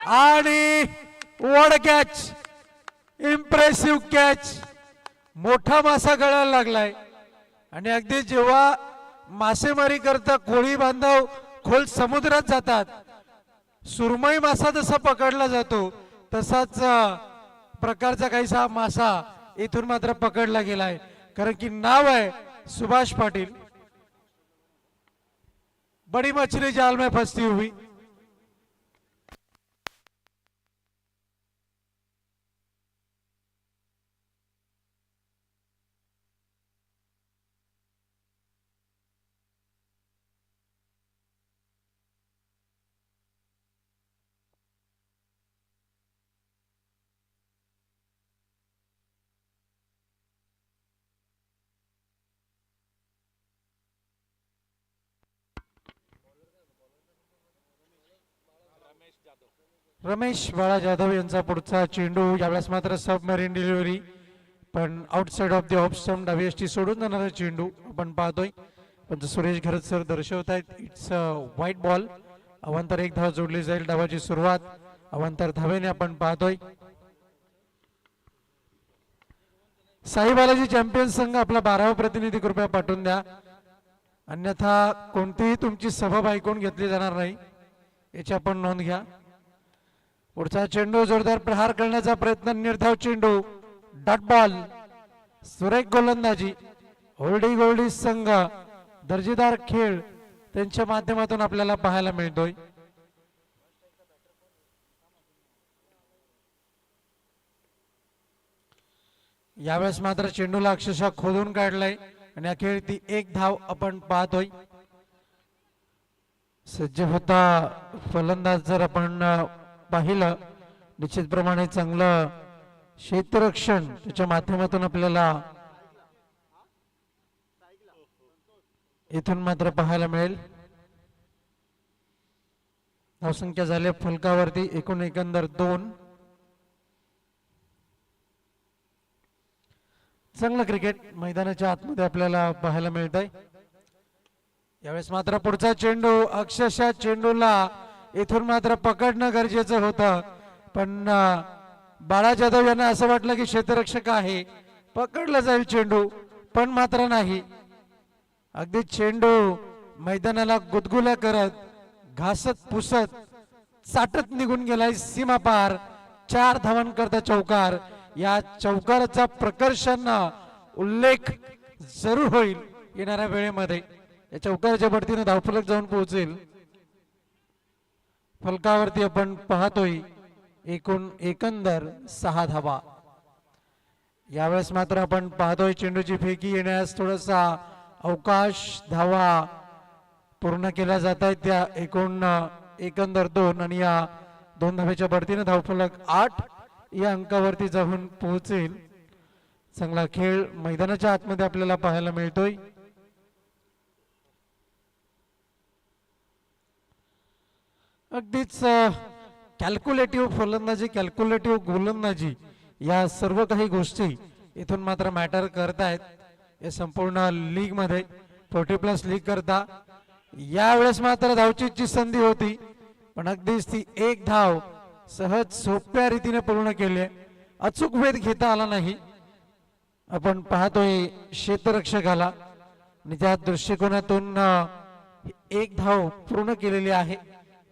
आणि वड catch, impressive catch. मोठा मासा गळायला लागलाय आणि अगदी जेव्हा मासेमारी करता कोळी बांधव खोल समुद्रात जातात, सुरमई मासा जसा पकडला जातो तसाच प्रकारचा काहीसा मासा इथून मात्र पकडला गेलाय. कारण की नाव आहे सुभाष पाटील. बड़ी मछली जाल में फंसती हुई. रमेश बाळा जाधव यांचा पुढचा चेंडू. यावेळेस मात्र सबमरीन डिलिव्हरी, पण outside of the off stump डावी यष्टी सोडून जाणारा चेंडू आपण पाहतोय. पण सुरेश घरत सर दर्शवत आहेत इट्स व्हाईट बॉल. अवांतर एक धाव जोडली जाईल. डावाची सुरुवात अवांतर धावेने आपण पाहतोय. साई बालाजी चॅम्पियन संघ आपला 12वा प्रतिनिधी कृपया पाठवून द्या, अन्यथा कोणतीही तुमची सभा ऐकून घेतली जाणार नाही याची आपण नोंद घ्या. पुढचा चेंडू जोरदार प्रहार करण्याचा प्रयत्न. निर्धाव चेंडू, डॉट बॉल, सुरेख गोलंदाजी. होल्डी गोल्डी संघ दर्जेदार खेळ त्यांच्या माध्यमातून आपल्याला पाहायला मिळतोय. यावेळेस मात्र चेंडूला अक्षरशः खोदून काढलाय आणि अखेर ती एक धाव आपण पाहतोय. सज्ज होता फलंदाज जर आपण पाहिलं, निश्चितप्रमाणे चांगलं क्षेत्ररक्षण त्याच्या माध्यमातून आपल्याला इथून मात्र पाहायला मिळेल. धावसंख्या झाली फलकावरती एकूण एकंदर 2. चांगलं क्रिकेट मैदानाच्या आतमध्ये आपल्याला पाहायला मिळत आहे. यावेळेस मात्र पुढचा चेंडू, अक्षरशः चेंडूला इथून मात्र पकडणं गरजेचं होतं, पण बाळा जाधव यांना असं वाटलं की क्षेत्ररक्षक आहे, पकडला जाईल चेंडू, पण मात्र नाही. अगदी चेंडू मैदानाला गुदगुल्या करत, घासत पुसत, चाटत निघून गेलाय सीमा पार. 4 धावांकरता चौकार. या चौकाराचा प्रकर्षांना उल्लेख जरूर होईल येणाऱ्या वेळेमध्ये. या चौकाराच्या बढतीने धावफलक जाऊन पोहोचेल. फलकावरती आपण पाहतोय एकूण एकंदर 6 धावा. यावेळेस मात्र आपण पाहतोय चेंडूची फेकी येण्यास थोडासा अवकाश. धावा पूर्ण केल्या जात आहेत त्या एकूण एकंदर 2 आणि या 2 धावेच्या बढतीने धावफलक 8 या अंकावरती जाऊन पोहोचेल. चांगला खेळ मैदानाच्या आतमध्ये आपल्याला पाहायला मिळतोय. अगदीच कॅल्क्युलेटिव्ह फलंदाजी, कॅल्क्युलेटिव्ह गोलंदाजी, या सर्व काही गोष्टी इथून मात्र मॅटर करतायत या संपूर्ण लीग मध्ये. 40+ लीग करता यावेळेस मात्र धावचीची संधी होती, पण अगदीच ती एक धाव सहज सोप्या रीतीने पूर्ण केली. अचूक वेध घेता आला नाही. आपण पाहतोय क्षेत्ररक्षकाला आणि त्या दृष्टिकोनातून एक धाव पूर्ण केलेली आहे.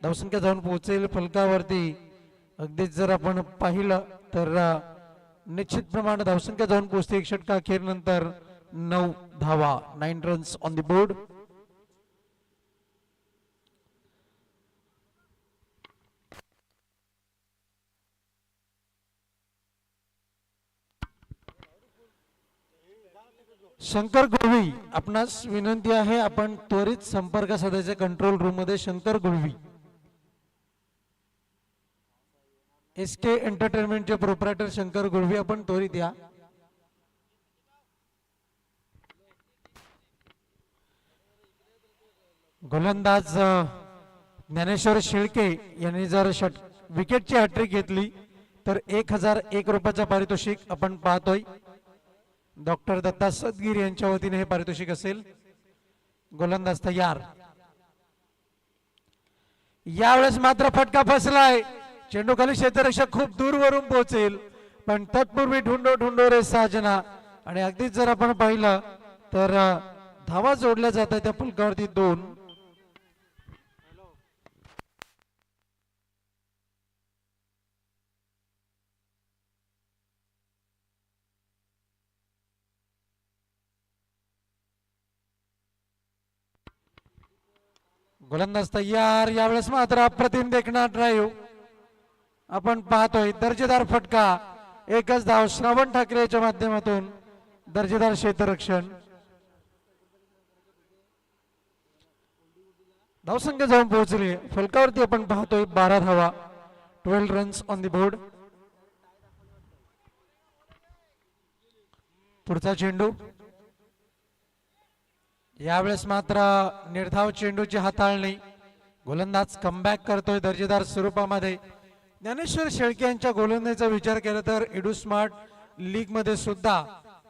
धावसंख्या जाऊन पोहोचेल फलकावरती. अगदीच जर आपण पाहिलं तर निश्चित प्रमाणात धावसंख्या जाऊन पोहोचते 1 षटका अखेर नंतर 9 धावा, 9 runs on the board. Shankar Gulvi, आपणास विनंती आहे आपण त्वरित संपर्क साधायचे कंट्रोल रूम मध्ये. शंकर गुळवी, SK एंटरटेनमेंटचे प्रोप्रायटर शंकर गुळवी, आपण त्वरित या. गोलंदाज ज्ञानेश्वर शेळके यांनी जर विकेटची हॅट्रिक घेतली तर 1001 रुपयाचं पारितोषिक आपण पाहतोय. डॉक्टर दत्ता सदगीर यांच्या वतीने हे पारितोषिक असेल. गोलंदाज तयार. यावेळेस मात्र फटका फसलाय. चेंडू खाली क्षेत्ररक्षक खूप दूरवरून पोहोचेल, पण तत्पूर्वी ढुंडो ढुंडो रे साजना. आणि अगदीच जर आपण पाहिलं तर धावा जोडल्या जात आहेत त्या फलकावरती 2. गोलंदाज तयार. यावेळेस मात्र अप्रतिम देखणा ड्राईव्ह आपण पाहतोय. दर्जेदार फटका. एकच धाव श्रावण ठाकरेच्या माध्यमातून. दर्जेदार क्षेत्ररक्षण. धावसंख्या जाऊन पोहोचली फलकावरती आपण पाहतोय 12 धावा. 12 रन्स ऑन द बोर्ड. पुढचा चेंडू. यावेळेस मात्र निर्धाव चेंडूची हाताळणी. गोलंदाज कमबॅक करतोय दर्जेदार स्वरूपामध्ये. ज्ञानेश्वर शेळके यांच्या गोलंदाजीचा विचार केला तर एडू स्मार्ट लीग मध्ये सुद्धा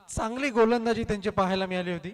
चांगली गोलंदाजी त्यांची पाहायला मिळाली होती.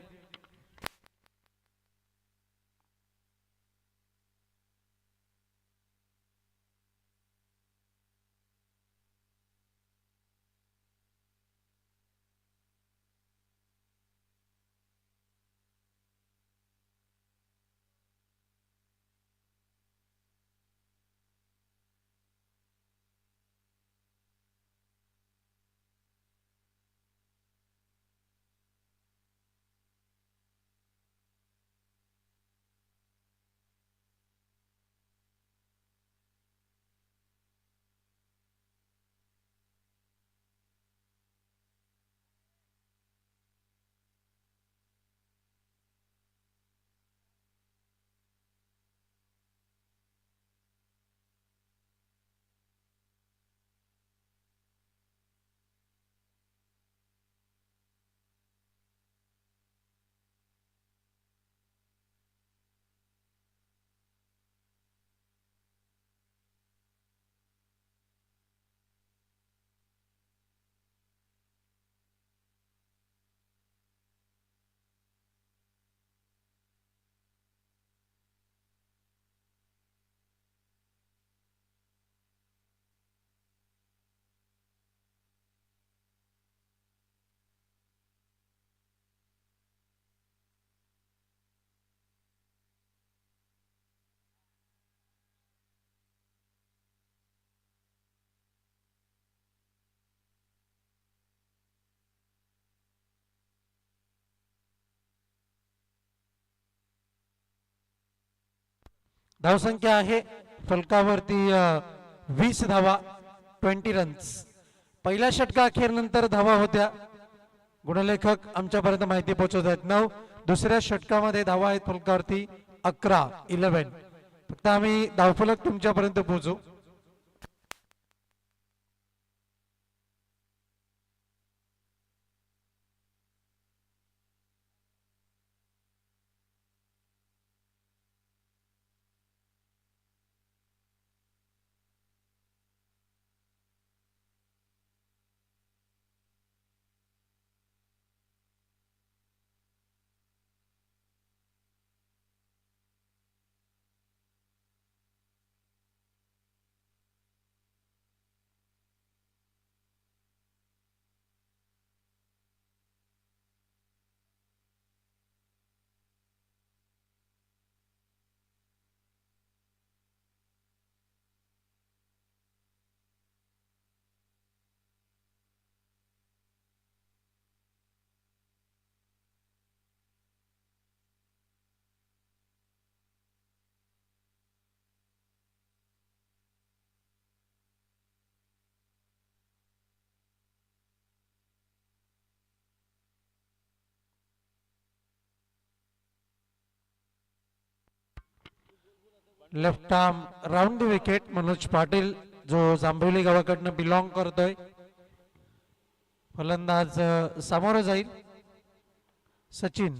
धावसंख्या आहे फलकावरती 20 धावा. 20 रन्स. पहिल्या षटका अखेरनंतर धावा होत्या. गुणलेखक आमच्यापर्यंत माहिती पोहोचवत आहेत 9. दुसऱ्या षटकामध्ये धावा आहेत फलकावरती 11. 11. फक्त आम्ही धावफलक तुमच्यापर्यंत पोहोचू. Left arm round the wicket. Manoj Patil जो जांभवली गावाकडनं बिलॉंग करतोय. फलंदाज समोर जाईल सचिन.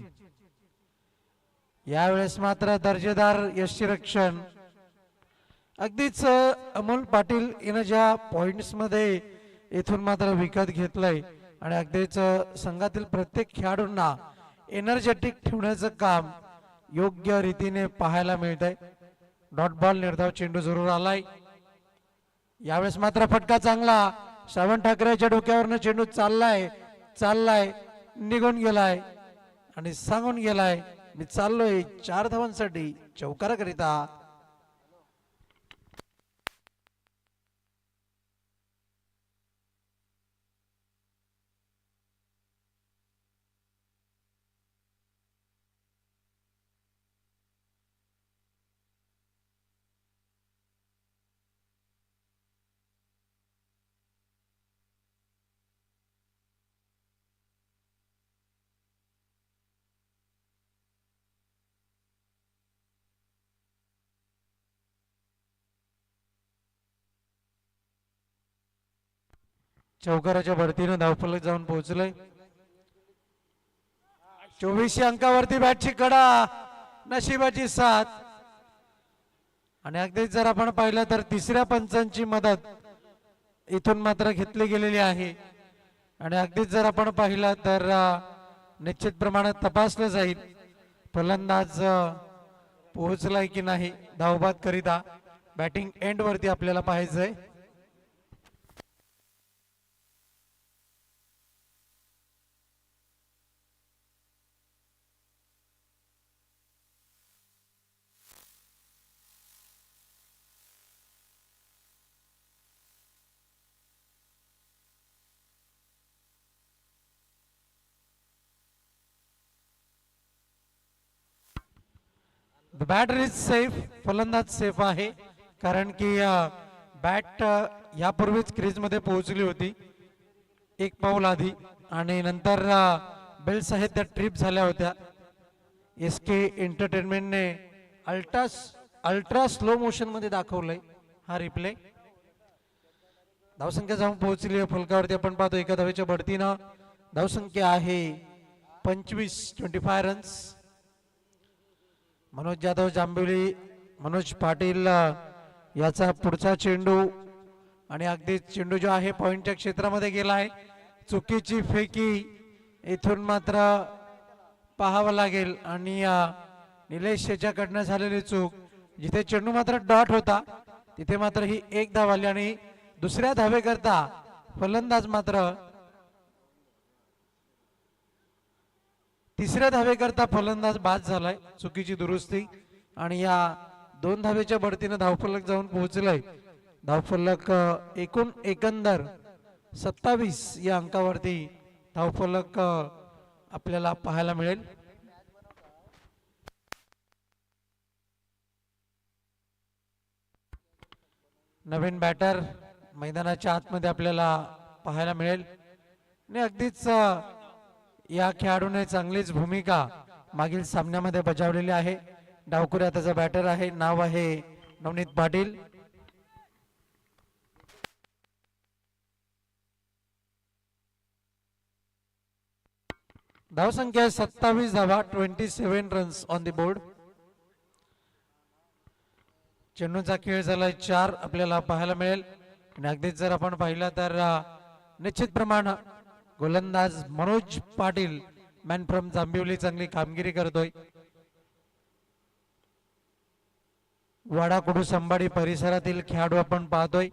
यावेळेस मात्र दर्जेदार यष्टीरक्षण. अगदीच अमोल पाटील यानं ज्या पॉइंट्स मध्ये इथून मात्र विकत घेतलंय आणि अगदीच संघातील प्रत्येक खेळाडूंना एनर्जेटिक ठेवण्याचं काम योग्य रीतीने पाहायला मिळतंय. Dot ball. निर्धाव चेंडू जरूर आलाय. यावेळेस मात्र फटका चांगला, श्रावण ठाकरेच्या डोक्यावरनं चेंडू चाललाय चाललाय निघून गेलाय आणि सांगून गेलाय मी चाललोय 4 धावांसाठी चौकाराकरिता. चौकाराच्या भरतीनं धावफलक जाऊन पोहोचलंय. 24 अंकावरती बॅटची कडा, नशिबाची साथ. आणि अगदीच जर आपण पाहिलं तर तिसऱ्या पंचांची मदत इथून मात्र घेतली गेलेली आहे. आणि अगदीच जर आपण पाहिलं तर निश्चित प्रमाणात तपासलं जाईल फलंदाज पोहोचलाय की नाही धावबाद करिता. बॅटिंग एंड वरती आपल्याला पाहायचंय. द बॅटर इज सेफ, फलंदाज सेफ आहे कारण की बॅट यापूर्वीच क्रीज मध्ये पोहोचली होती एक पाऊल आधी. आणि नंतर बेल्स आहेत त्या ट्रिप झाल्या होत्या. एस के एंटरटेनमेंटने अल्ट्रा स्लो मोशन मध्ये दाखवलंय हा रिप्ले. धावसंख्या जाऊन पोहोचली आहे फलकावरती आपण पाहतो. एका धावेच्या बढतीनं धावसंख्या आहे 25 रन्स. मनोज जाधव जांभिवली, मनोज पाटील याचा पुढचा चेंडू आणि अगदी चेंडू जो आहे पॉइंटच्या क्षेत्रामध्ये गेलाय. चुकीची फेकी इथून मात्र पाहावं लागेल. आणि निलेश याच्याकडनं झालेली चूक, जिथे चेंडू मात्र डॉट होता तिथे मात्र ही एक धाव आली आणि दुसऱ्या धावेकरता फलंदाज मात्र तिसऱ्या धावेकरता फलंदाज बाद झालाय. चुकीची दुरुस्ती आणि या 2 धावेच्या बढतीनं धावफलक जाऊन पोहोचलाय. धावफलक एकूण एकंदर 27 या अंकावरती धावफलक आपल्याला पाहायला मिळेल. नवीन बॅटर मैदानाच्या आतमध्ये आपल्याला पाहायला मिळेल. आणि अगदीच या खेळाडूने चांगलीच भूमिका मागील सामन्यामध्ये बजावलेली आहे. डावखुऱ्या त्याचा बॅटर आहे, नाव आहे नवनीत पाटील. धावसंख्या 27 धावा, 27 रन्स ऑन द बोर्ड. चेंडूचा खेळ झालाय 4 आपल्याला पाहायला मिळेल. आणि अगदीच जर आपण पाहिलं तर निश्चित प्रमाण गोलंदाज मनोज पाटील मॅन फ्रॉम जांभिवली चांगली कामगिरी करतोय. वाडा कुडू संभाडी परिसरातील खेळाडू आपण पाहतोय.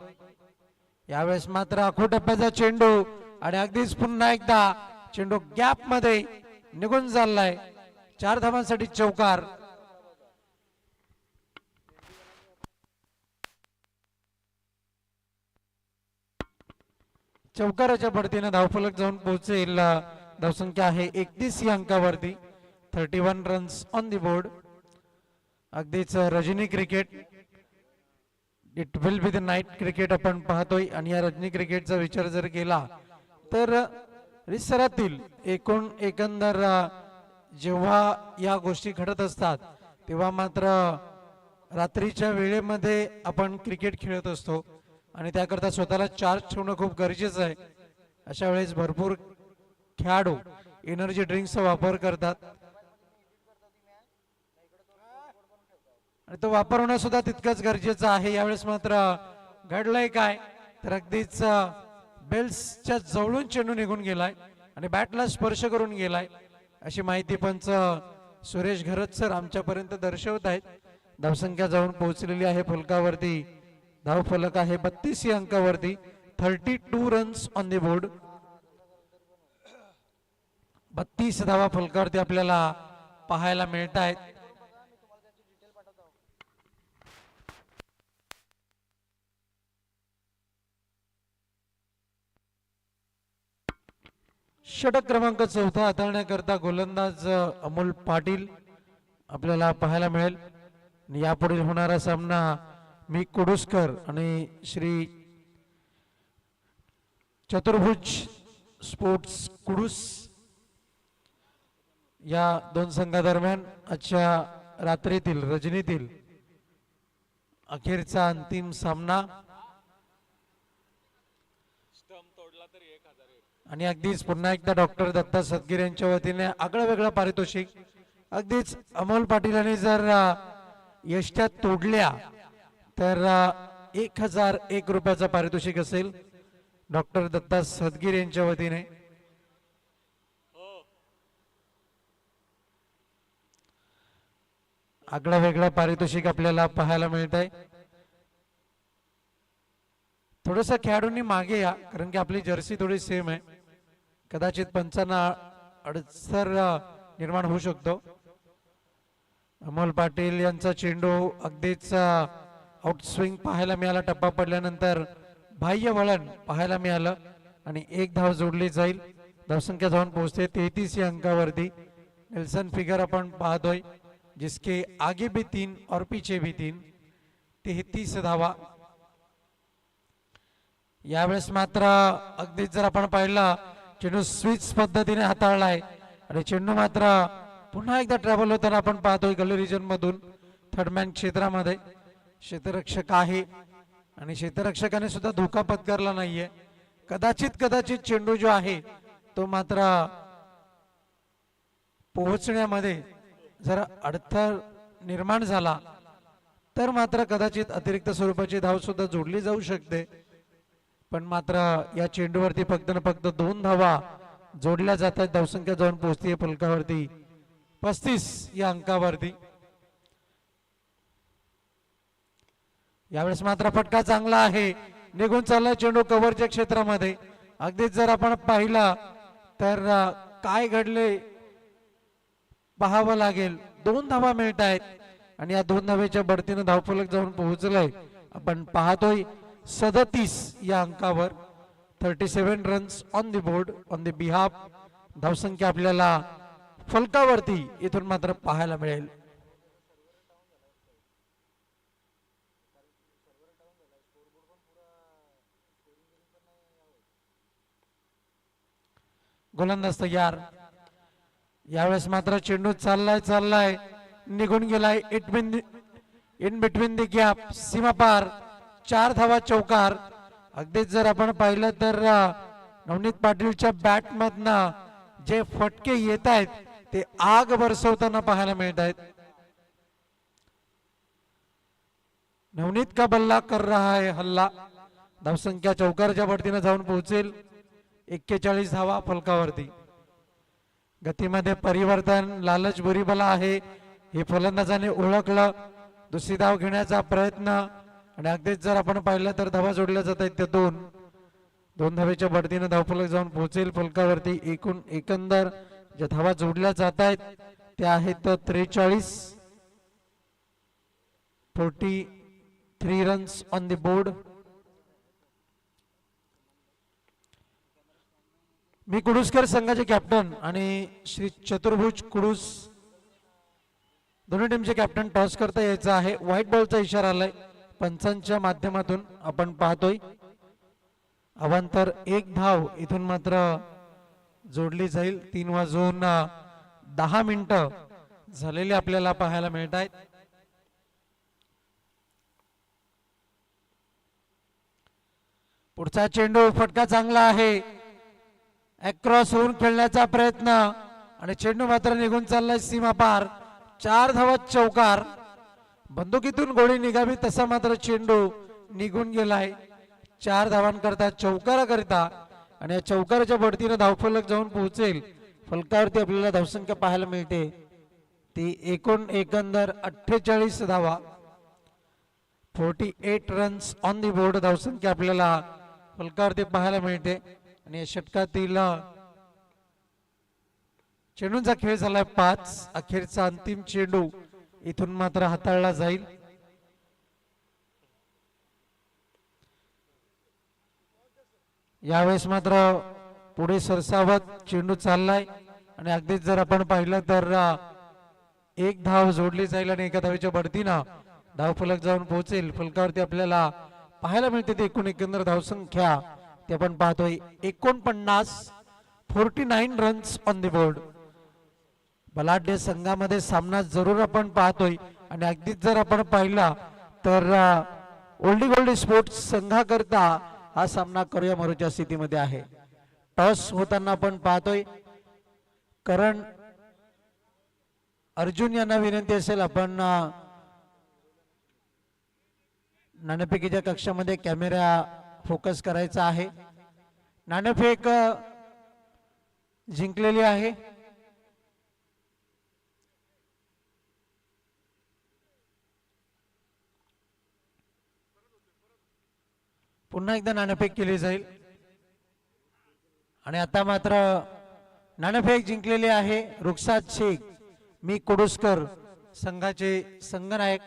यावेळेस मात्र आखो टप्प्याचा चेंडू आणि अगदीच पुन्हा एकदा चेंडू गॅप मध्ये निघून चाललाय. 4 धावांसाठी चौकार. चौकाराच्या बढतीने धावफलक जाऊन पोहोचेल. धावसंख्या आहे 31 या अंकावरती. 31 रन्स ऑन द बोर्ड. अगदीच Rajani cricket, it will be the night cricket आपण पाहतोय. आणि या रजनी क्रिकेटचा विचार जर केला तर परिसरातील एकूण एकंदर जेव्हा या गोष्टी घडत असतात तेव्हा मात्र रात्रीच्या वेळेमध्ये आपण क्रिकेट खेळत असतो आणि त्याकरता स्वतःला चार्ज ठेवणं खूप गरजेचं आहे. अशा वेळेस भरपूर खेळाडू एनर्जी ड्रिंक्सचा वापर करतात आणि तो वापर होणं सुद्धा तितकंच गरजेचं आहे. यावेळेस मात्र घडलंय काय तर अगदीच बेल्सच्या जवळून चेंडू निघून गेलाय आणि बॅटला स्पर्श करून गेलाय अशी माहिती पंच सुरेश घरत सर आमच्यापर्यंत दर्शवत आहेत. धावसंख्या जाऊन पोहोचलेली आहे फलकावरती धाव फलक आहे 32 या अंकावरती. 32 रन्स ऑन द बोर्ड. 32 धावा फलकावरती आपल्याला पाहायला मिळत आहेत. षटक क्रमांक 4 हाताळण्याकरता गोलंदाज अमोल पाटील आपल्याला पाहायला मिळेल. यापुढील होणारा सामना मी कुडुसकर आणि श्री चतुर्भुज स्पोर्ट्स कुडूस या दोन संघादरम्यान आजच्या रात्रीतील रजनीतील अखेरचा अंतिम सामना. आणि अगदीच पुन्हा एकदा डॉक्टर दत्ता सदगीर यांच्या वतीने आगळं वेगळं पारितोषिक. अगदीच अमोल पाटील यांनी जर यष्ट्या तोडल्या तर 1001 रुपयाचा पारितोषिक असेल डॉक्टर दत्ता सदगीर यांच्या वतीने. आगळं वेगळं पारितोषिक आपल्याला पाहायला मिळत आहे. थोडस खेळाडूंनी मागे या, कारण की आपली जर्सी थोडी सेम आहे. कदाचित पंचांना अडसर निर्माण होऊ शकतो. अमोल पाटील यांचा चेंडू अगदीच आउटस्विंग पाहायला मिळाला. टप्पा पडल्यानंतर बाह्य वळण पाहायला मिळालं आणि एक धाव जोडली जाईल. धावसंख्या जाऊन पोहोचते 33 या अंकावरती. नेल्सन फिगर आपण पाहतोय, जिसके आगे भी 3 और पीछे भी 3. 33 धावा. यावेळेस मात्र अगदीच जर आपण पाहिलं चेंडू स्विच पद्धतीने हाताळलाय आणि चेंडू मात्र पुन्हा एकदा ट्रॅव्हल होताना आपण पाहतोय गली रिजन मधून थर्डमॅन क्षेत्रामध्ये. क्षेत्ररक्षक आहे आणि क्षेत्ररक्षकाने सुद्धा धोका पत्करला नाहीये. कदाचित चेंडू जो आहे तो मात्र पोहोचण्यामध्ये जर अडथळा निर्माण झाला तर मात्र कदाचित अतिरिक्त स्वरूपाची धाव सुद्धा जोडली जाऊ शकते. पण मात्र या चेंडूवरती फक्त न फक्त 2 धावा जोडल्या जातात. धावसंख्या जाऊन पोहोचते फलकावरती 35 या अंकावरती. यावेळेस मात्र फटका चांगला आहे, निघून चालला चेंडू कव्हरच्या क्षेत्रामध्ये. अगदीच जर आपण पाहिला तर काय घडले पाहावं लागेल. 2 धावा मिळत आहेत आणि या 2 धावेच्या बढतीनं धावफलक जाऊन पोहोचलाय. आपण पाहतोय 37 या अंकावर. 37 runs on the board on the behalf. धावसंख्या आपल्याला फलकावरती इथून मात्र पाहायला मिळेल. गोलंदाज तयार. यावेळेस मात्र चेंडू चाललाय निघून गेलाय. इन बिटवीन द गॅप, सीमा पार. 4 धावा चौकार. अगदीच जर आपण पाहिलं तर नवनीत पाटीलच्या बॅट मधनं जे फटके येत आहेत ते आग बरसवताना पाहायला मिळत आहेत. नवनीत का बल्ला कर रहा है हल्ला. धावसंख्या चौकारच्या बढतीने जाऊन पोहोचेल. 41 धावा फलकावरती. गतीमध्ये परिवर्तन, लालच बुरी बला आहे हे फलंदाजाने ओळखलं. दुसरी धाव घेण्याचा प्रयत्न आणि अगदीच जर आपण पाहिलं तर धावा जोडल्या जात आहेत त्या 2 धावेच्या बढतीने धावफलक जाऊन पोहोचेल फलकावरती. एकंदर ज्या धावा जोडल्या जात आहेत त्या आहेत 43 रन्स ऑन द बोर्ड. मी कुडुसकर संघाचे कॅप्टन आणि श्री चतुर्भुज कुडूस दोन्ही टीमचे कॅप्टन टॉस करता यायचं आहे. व्हाईट बॉलचा इशारा आलाय पंचांच्या माध्यमातून आपण पाहतोय. अवांतर 1 धाव इथून मात्र जोडली जाईल. 3:10 झालेले आपल्याला पाहायला मिळत आहेत. पुढचा चेंडू फटका चांगला आहे. अक्रॉस होऊन खेळण्याचा प्रयत्न आणि चेंडू मात्र निघून चाललाय सीमा पार. 4 धावा चौकार. बंदुकीतून गोळी निघावी तसा मात्र चेंडू निघून गेलाय. 4 धावांकरता चौकाराकरिता आणि या चौकाराच्या बढतीने धावफलक जाऊन पोहोचेल फलकावरती. आपल्याला धावसंख्या पाहायला मिळते ती एकंदर 48 धावा. 48 रन्स ऑन दी बोर्ड धावसंख्या आपल्याला फलकावरती पाहायला मिळते आणि या षटकातील चेंडूंचा खेळ झालाय 5. अखेरचा अंतिम चेंडू इथून मात्र हाताळला जाईल. यावेळेस मात्र पुढे सरसावत चेंडू चाललाय आणि अगदीच जर आपण पाहिलं तर एक धाव जोडली जाईल आणि एका धावेच्या बढतीनं धावफलक जाऊन पोहोचेल. फलकावरती आपल्याला पाहायला मिळते ते एकंदर धावसंख्या ते आपण पाहतोय 49 रन्स ऑन द बोर्ड. बलाढ्य संघामध्ये सामना जरूर आपण पाहतोय आणि अगदीच जर आपण पाहिला तर ओल्डी गोल्डी स्पोर्ट्स संघाकरता हा सामना करूया मरूच्या स्थितीमध्ये आहे. टॉस होताना आपण पाहतोय करण अर्जुन यांना विनंती असेल आपण नाणेफेकीच्या कक्षामध्ये कॅमेरा फोकस करायचा आहे. नाणेफेक जिंकलेली आहे. पुन्हा एकदा नाणेफेक केली जाईल आणि आता मात्र नाणेफेक जिंकलेली आहे. रुखसाद शेख मी कुडुसकर संघाचे संघनायक.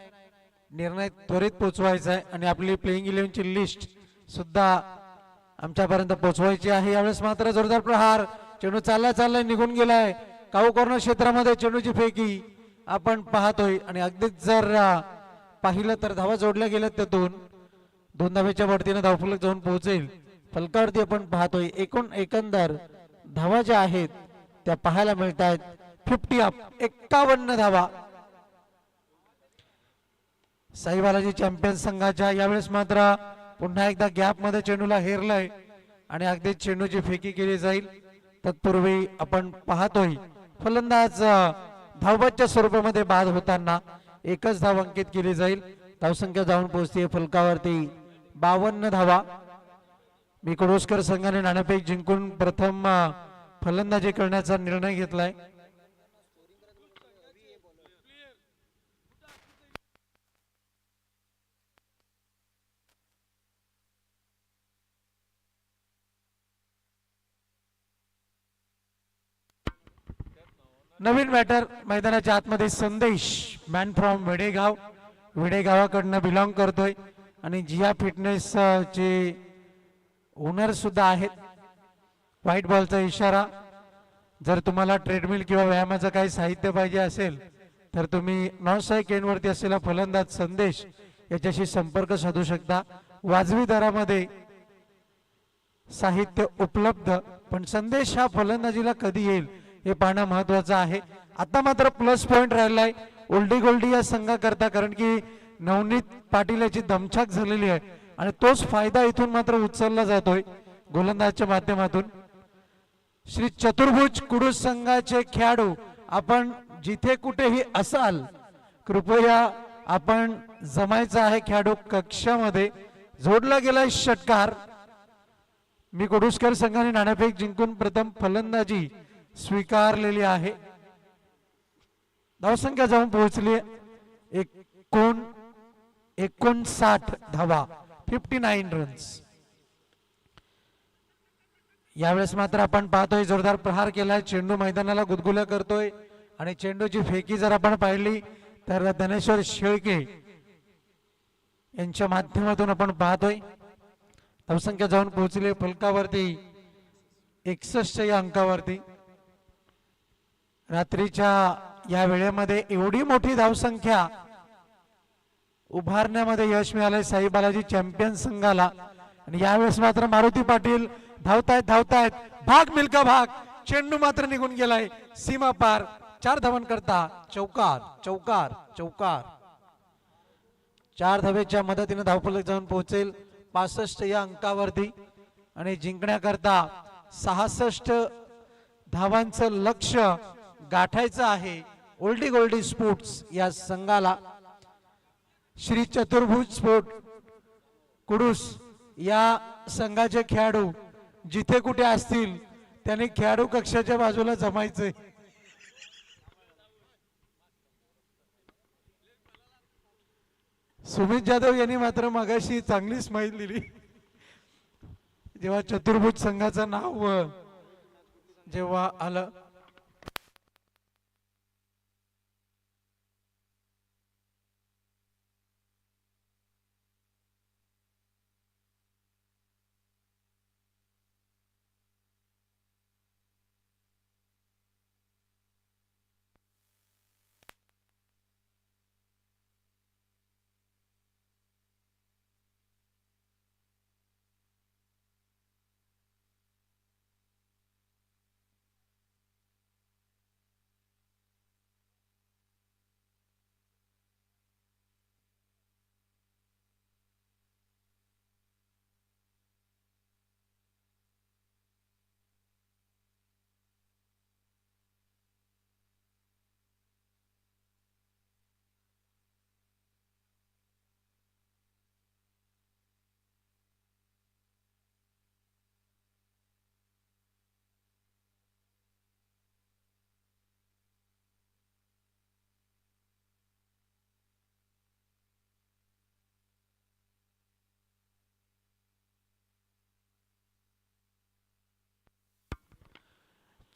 निर्णय त्वरित पोहोचवायचा आहे आणि आपली प्लेइंग 11 ची लिस्ट सुद्धा आमच्यापर्यंत पोहोचवायची आहे. यावेळेस मात्र जोरदार प्रहार. चेंडू चाललाय निघून गेलाय. काऊ कॉर्नर क्षेत्रामध्ये चेंडूची फेकी आपण पाहतोय आणि अगदीच जर पाहिलं तर धावा जोडल्या गेल्या त्यातून 2 धावेच्या बढतीने धावफलक जाऊन पोहोचेल. फलकावरती आपण पाहतोय एकंदर धावा ज्या आहेत त्या पाहायला मिळत आहेत 50 अप 51 धावा साई बालाजी चॅम्पियन संघाच्या. यावेळेस मात्र पुन्हा एकदा गॅप मध्ये चेंडूला हेरलंय आणि अगदीच चेंडूची फेकी केली जाईल. तत्पूर्वी आपण पाहतोय फलंदाज धावबादच्या स्वरूपामध्ये बाद होताना एकच धाव अंकित केली जाईल. धावसंख्या जाऊन पोहोचते फलकावरती 52 धावा. मी कुडुसकर संघाने नाणेफेक जिंकून प्रथम फलंदाजी करण्याचा निर्णय घेतलाय. नवीन बॅटर मैदानाच्या आतमध्ये संदेश मॅन फ्रॉम वेडेगाव गावाकडनं बिलॉंग करतोय आणि जिया फिटनेस चे ओनर सुद्धा आहेत. व्हाईट बॉलचा इशारा. जर तुम्हाला ट्रेडमिल किंवा व्यायामाचं काही साहित्य पाहिजे असेल तर तुम्ही नॉनस्ट्राईक एंडवरती असलेला फलंदाज संदेश याच्याशी संपर्क साधू शकता. वाजवी दरामध्ये साहित्य उपलब्ध. पण संदेश हा फलंदाजीला कधी येईल हे पाहणं महत्वाचं आहे. आता मात्र प्लस पॉइंट राहिलाय ओल्डी गोल्डी या संघाकरता, कारण की नवनीत पाटील याची दमछाक झालेली आहे आणि तोच फायदा इथून मात्र उचलला जातोय गोलंदाजच्या माध्यमातून. श्री चतुर्भुज कुडूस संघाचे खेळाडू आपण जिथे कुठेही असाल कृपया आपण जमायचं आहे खेळाडू कक्षामध्ये. जोडला गेलाय षटकार. मी कुडुसकर संघाने नाणेफेक जिंकून प्रथम फलंदाजी स्वीकारलेली आहे. धावसंख्या जाऊन पोहोचली 59 धावा 59 रन्स. यावेळेस मात्र आपण पाहतोय जोरदार प्रहार केलाय. चेंडू मैदानाला गुदगुल्या करतोय आणि चेंडूची फेकी जर आपण पाहिली तर धनेश्वर शेळके यांच्या माध्यमातून आपण पाहतोय. धावसंख्या जाऊन पोहोचली फलकावरती 61 या अंकावरती. रात्रीच्या या वेळेमध्ये एवढी मोठी धावसंख्या उभारण्यामध्ये यश मिळालंय साई बालाजी चॅम्पियन संघाला. आणि यावेळेस मात्र मारुती पाटील धावतायत भाग मिल्का भाग. चेंडू मात्र निघून गेलाय सीमा पार. 4 धावन करता चौकार चौकार चौकार. 4 धावेच्या मदतीने धावफलक जाऊन पोहोचेल 65 या अंकावरती आणि जिंकण्याकरता 66 धावांचं लक्ष्य गाठायचं आहे ओल्डी गोल्डी स्पोर्ट्स या संघाला. श्री चतुर्भुज स्पोर्ट कुडूस या संघाचे खेळाडू जिथे कुठे असतील त्यांनी खेळाडू कक्षाच्या बाजूला जमायचे. सुमित जाधव यांनी मात्र मगाशी चांगली स्माईल दिली जेव्हा चतुर्भुज संघाचं नाव जेव्हा आलं.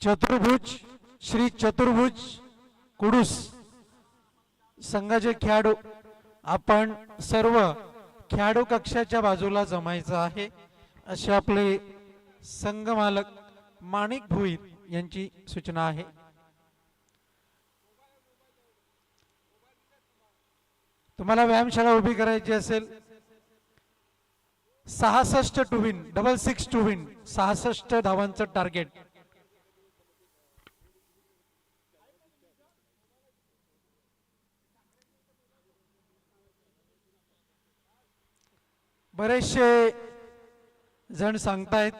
चतुर्भुज श्री चतुर्भुज कुडूस संघाचे खेळाडू आपण सर्व खेळाडू कक्षाच्या बाजूला जमायचं आहे असे आपले संघ मालक माणिक भुईर यांची सूचना आहे. तुम्हाला व्यायामशाळा उभी करायची असेल 66 टू विन 66 टू विन 66 धावांचं टार्गेट. बरेचसे जण सांगतायत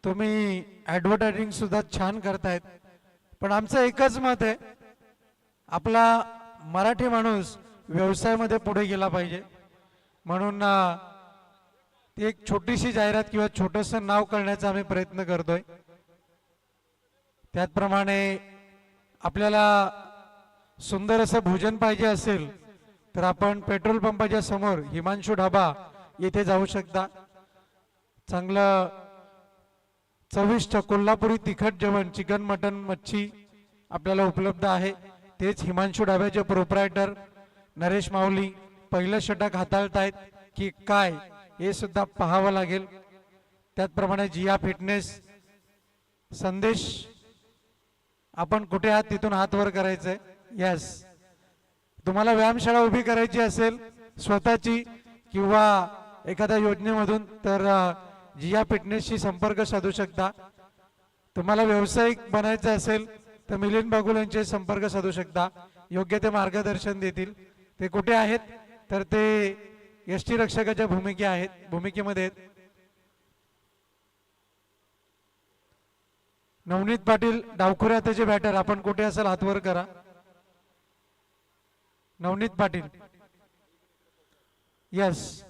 तुम्ही ॲडव्हर्टायझिंग सुद्धा छान करतायत, पण आमचं एकच मत आहे आपला मराठी माणूस व्यवसायामध्ये पुढे गेला पाहिजे. म्हणून ती एक छोटीशी जाहिरात किंवा छोटंसं नाव करण्याचा आम्ही प्रयत्न करतोय. त्याचप्रमाणे आपल्याला सुंदर असं भोजन पाहिजे असेल तर आपण पेट्रोल पंपाच्या समोर हिमांशू ढाबा येथे जाऊ शकता. चांगलं चविष्ट कोल्हापुरी तिखट जेवण चिकन मटन मच्छी आपल्याला उपलब्ध आहे. तेच हिमांशू ढाब्याचे प्रोप्रायटर नरेश माऊली पहिलं षटक हाताळतायत की काय हे सुद्धा पाहावं लागेल. त्याचप्रमाणे जिया फिटनेस संदेश आपण कुठे आहात तिथून हात वर करायचंय. यस, तुम्हाला व्यायामशाळा उभी करायची असेल स्वतःची किंवा एखाद्या योजनेमधून तर जिया फिटनेसशी संपर्क साधू शकता. तुम्हाला व्यावसायिक बनायचं असेल तर मिलिंद बागुल यांचे संपर्क साधू शकता. योग्य ते मार्गदर्शन देतील. ते कुठे आहेत तर ते यष्टी रक्षकाच्या भूमिकेमध्ये आहेत. नवनीत पाटील डावखुऱ्याचे बॅटर आपण कुठे असाल हातवर करा. नवनीत पाटील यस,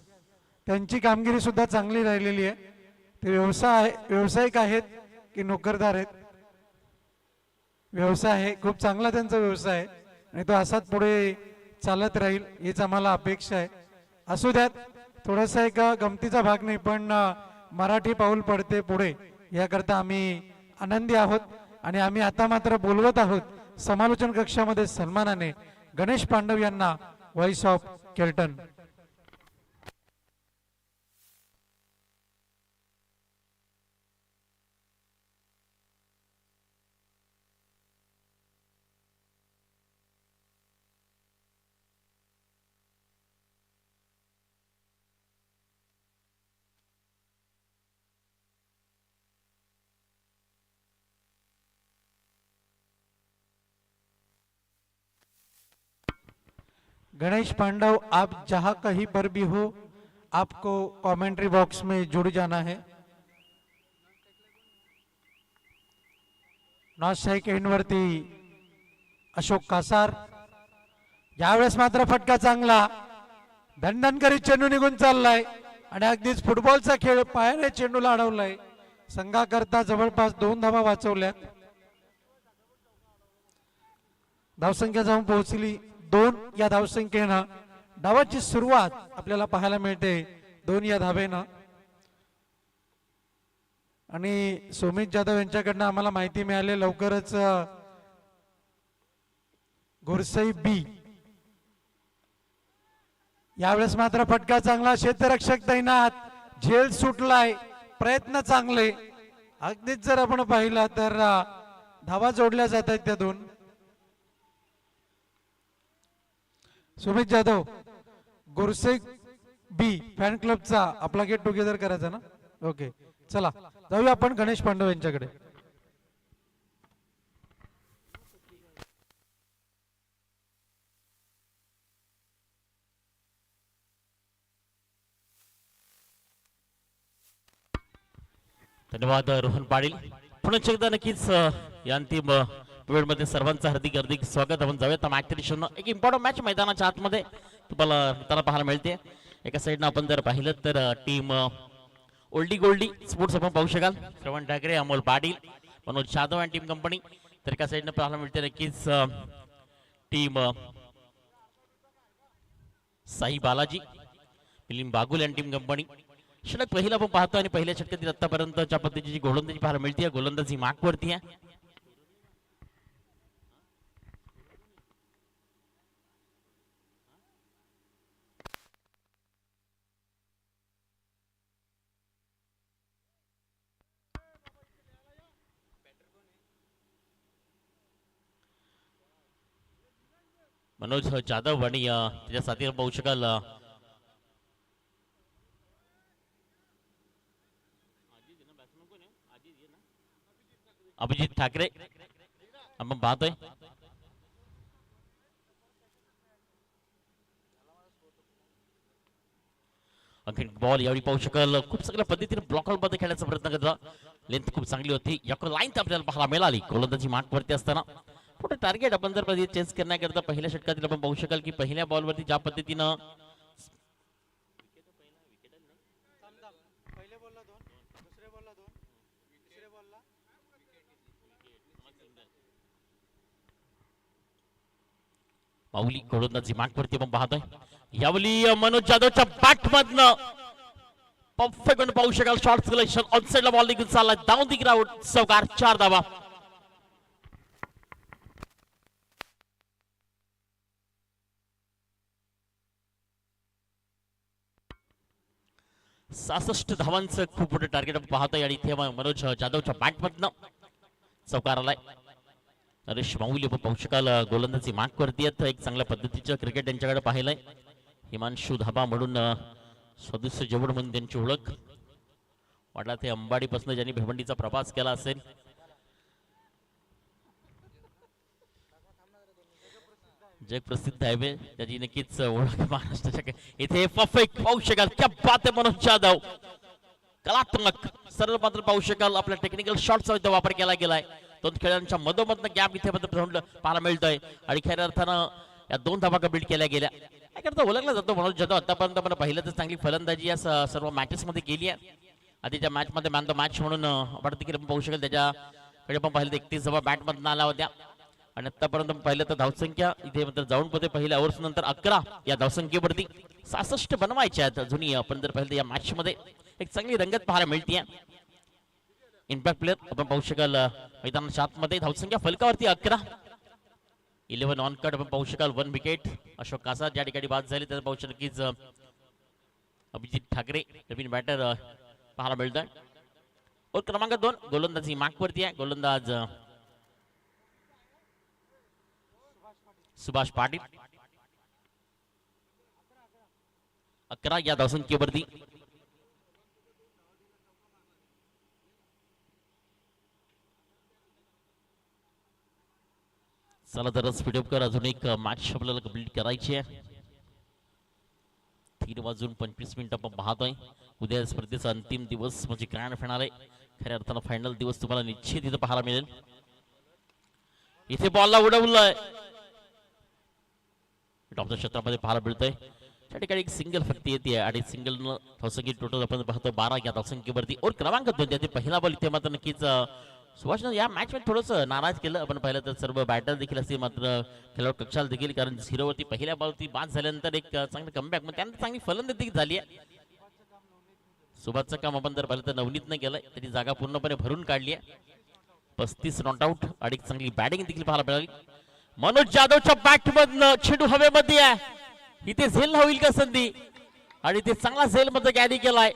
त्यांची कामगिरी सुद्धा चांगली राहिलेली आहे. ते व्यावसायिक आहेत की नोकरदार आहेत. व्यवसाय आहे, खूप चांगला त्यांचा व्यवसाय आहे आणि तो असाच पुढे चालत राहील हीच आम्हाला अपेक्षा आहे. असू द्यात, थोडासा एक गमतीचा भाग नाही पण मराठी पाऊल पडते पुढे याकरता आम्ही आनंदी आहोत. आणि आम्ही आता मात्र बोलवत आहोत समालोचन कक्षामध्ये सन्मानाने गणेश पांडव यांना voice of Kelton. Ganesh Pandav, आप जहां कहीं पर भी हो आपको कमेंट्री बॉक्स में जुड़ जाना है. नॉर्थ साइड एंड वरती अशोक कासार. यावेळेस मात्र फटका चांगला, धनधनकरी चेंडू निघून चाललाय आणि अगदीच फुटबॉलचा खेळ पायाने चेंडूला अडवलाय. संघाकरता जवळपास 2 धावा वाचवल्यात. धावसंख्या जाऊन पोहोचली 2. या धावसंख्येनं डावाची सुरुवात आपल्याला पाहायला मिळते 2 या धावेनं आणि सुमित जाधव यांच्याकडनं आम्हाला माहिती मिळाली लवकरच घोरसई बी यावेळेस मात्र फटका चांगला क्षेत्ररक्षक तैनात झेल सुटलाय प्रयत्न चांगले अगदीच जर आपण पाहिला तर धावा जोडल्या जात आहेत त्या दोन सुमित जाधव गोरसे बी फॅन क्लबचा आपला गेट टुगेदर करायचा ना ओके चला जाऊया आपण गणेश पांडव यांच्याकडे धन्यवाद रोहन पाटील पुन्हा एकदा नक्कीच या अंतिम वेळमध्ये सर्वांचं हार्दिक हार्दिक स्वागत आपण जाऊया मॅच ट्रेडिशन एक इम्पॉर्टंट मॅच मैदानाच्या आतमध्ये तुम्हाला पाहायला मिळते एका साईडनं आपण जर पाहिलं तर टीम ओल्डी गोल्डी स्पोर्ट्स आपण पाहू शकाल श्रवण ठाकरे अमोल पाटील मनोज जाधव आणि टीम कंपनी तर एका साईडनं पाहायला मिळते नक्कीच टीम साई बालाजी मिलिंद बागुल आणि टीम कंपनी षटक पहिला आपण पाहतो आणि पहिल्या षटकातील आतापर्यंतच्या पद्धतीची गोलंदाजी पाहायला मिळते गोलंदाजी मार्कवरती आहे मनोज जाधव आणि त्याच्या साथीला पाहू शकाल अभिजित ठाकरे आपण पाहतोय आणखी बॉल यावेळी पाहू शकाल खूप चांगल्या पद्धतीने ब्लॉकर मध्ये खेळण्याचा प्रयत्न करता लेंथ खूप चांगली होती याकडे लाईन आपल्याला पाहायला मिळाली गोलंदाजी मार्क वरती असताना पुढे टार्गेट आपण जर चेंज करण्याकरता पहिल्या षटकातील आपण पाहू शकाल की पहिल्या बॉल वरती ज्या पद्धतीनं माऊली गोलंदाजी मार्कवरती आपण पाहतोय यावली मनोज जाधवच्या बॅट मधनं परफेक्ट पाहू शकाल शॉर्ट सिलेक्शन ऑनसाइडला बॉल निघून चालला डाऊन दी ग्राउंड चौकार 4 धावा सासष्ट धावांचं खूप मोठं टार्गेट आपण पाहतोय आणि इथे मनोज जाधवच्या बॅट मधनं चौकार आलाय नरेश माऊली आपण पाहू शकाल गोलंदाजी मार्कवरती आहेत एक चांगल्या पद्धतीचं क्रिकेट त्यांच्याकडे पाहिलंय हिमांशु धाबा म्हणून सदस्य जेवढ म्हणून त्यांची ओळख वाटला ते अंबाडीपासून ज्यांनी भिवंडीचा प्रवास केला असेल जग प्रसिद्ध हायवे त्याची नक्कीच ओळख महाराष्ट्राच्या इथे परफेक्ट पाहू शकाल क्या बात आहे मनोज जाधव कलात्मक सरळ मात्र पाहू शकाल आपल्या टेक्निकल शॉटचा इथे वापर केला गेलाय दोन खेळांच्या मधोमधनं गॅप इथे पाहायला मिळतोय आणि खऱ्या अर्थानं या 2 धावा कंप्लीट केल्या गेल्या याकरता ओळखला जातो मनोज जाधव आतापर्यंत आपण पाहिलं तर चांगली फलंदाजी या सर्व मॅचेस मध्ये केली आहे आधीच्या मॅच मध्ये मॅन द मॅच म्हणून आपण देखील पाहू शकाल त्याच्याकडे आपण पाहिलं 31 धावा बॅट मधून आल्या होत्या आणि आतापर्यंत पाहिलं तर धावसंख्या इथे मात्र जाऊन पडते पहिल्या ओव्हर्स नंतर 11 या धावसंख्येवरती 66 बनवायच्या आहेत अजूनही आपण जर पाहिलं या मॅच मध्ये एक चांगली रंगत पाहायला मिळते इम्पॅक्ट प्लेयर आपण पाहू शकाल मैदानाच्या आतमध्ये धावसंख्या फलकावरती 11 11 ऑन कट आपण पाहू शकाल 1 विकेट अशोक कासा ज्या ठिकाणी बाद झाली त्याचं पाहू शकाल कीच अभिजित ठाकरे नवीन बॅटर पाहायला मिळतोय और क्रमांक 2 गोलंदाजी मार्कवरती आहे गोलंदाज सुभाष पाटील 11 या धावसंख्येवरती चला तर स्पीड अप कर अजून एक मॅच आपल्याला कंप्लीट करायची आहे 3:25 आपण पाहतोय उद्या स्पर्धेचा अंतिम दिवस म्हणजे ग्रँड फायनल आहे खऱ्या अर्थानं फायनल दिवस तुम्हाला निश्चित इथे पाहायला मिळेल इथे बॉलला उडवलंय टॉपच्या क्षेत्रामध्ये पाहायला मिळतोय त्या ठिकाणी एक सिंगल फक्त येते आणि सिंगल धावसंख्या टोटल आपण पाहतो 12 या धावसंख्येवरती और क्रमांक 2 त्याचे पहिला बॉल इथे मात्र नक्कीच सुभाषनं या मॅच मध्ये थोडंसं नाराज केलं आपण पाहिलं तर सर्व बॅटर देखील असतील मात्र खेळाडू कक्षाला देखील कारण 0 वरती पहिल्या बॉलवरती बाद झाल्यानंतर एक चांगलं कमबॅक मग त्यानंतर चांगली फलंदाजी देखील झाली आहे. सुभाषचं काम आपण जर पाहिलं तर नवनीतनं केलंय त्याची जागा पूर्णपणे भरून काढली आहे. 35 नॉट आउट आणि एक चांगली बॅटिंग देखील पाहायला मिळाली. मनोज जाधवच्या बॅटमधनं चेंडू हवेमध्ये आहे इथे झेल होईल का संधी आणि ते चांगला झेल मध्ये कॅरी केलाय.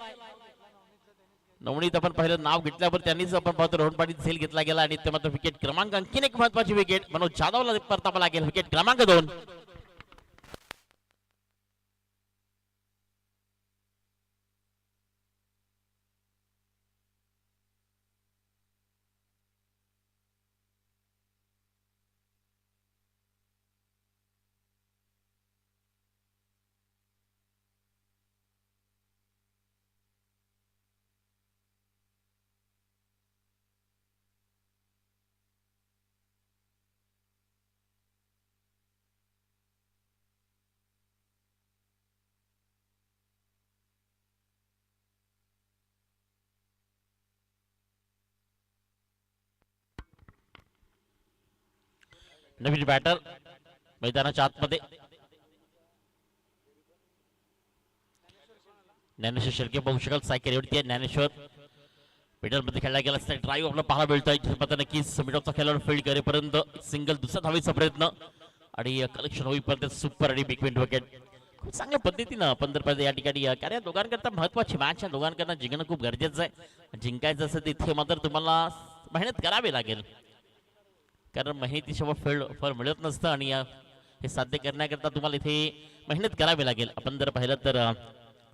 नवनीत आपण पहिलं नाव घेतल्यावर त्यांनीच आपण पाहतो रोहन पाटील झेल घेतला गेला आणि ते मात्र विकेट क्रमांक आणखीन एक महत्वाची विकेट मनोज जाधवला परतावा लागेल विकेट क्रमांक 2. नवीन बॅटर मैदानाच्या आतमध्ये ज्ञानेश्वर शेळके पाहू शकाल सायकल एवढी ज्ञानेश्वर पेडल मध्ये खेळला गेला असता ड्राईव्ह आपल्याला पाहायला मिळतोय मात्र नक्कीच मिडॉपचा खेळाडू फील्ड करेपर्यंत सिंगल दुसरा धावेचा प्रयत्न आणि कलेक्शन होईपर्यंत सुपर आणि बिग विंड विकेट खूप चांगल्या पद्धतीनं आपण जर पाहिजे या ठिकाणी कारण या दोघांकरता महत्वाची मॅच आहे. दोघांकरता जिंकणं खूप गरजेचं आहे. जिंकायचं असेल तिथे मात्र तुम्हाला मेहनत करावी लागेल कारण मेहनतीशिवाय फळ मिळत नसतं आणि हे साध्य करण्याकरता तुम्हाला इथे मेहनत करावी लागेल. आपण जर पाहिलं तर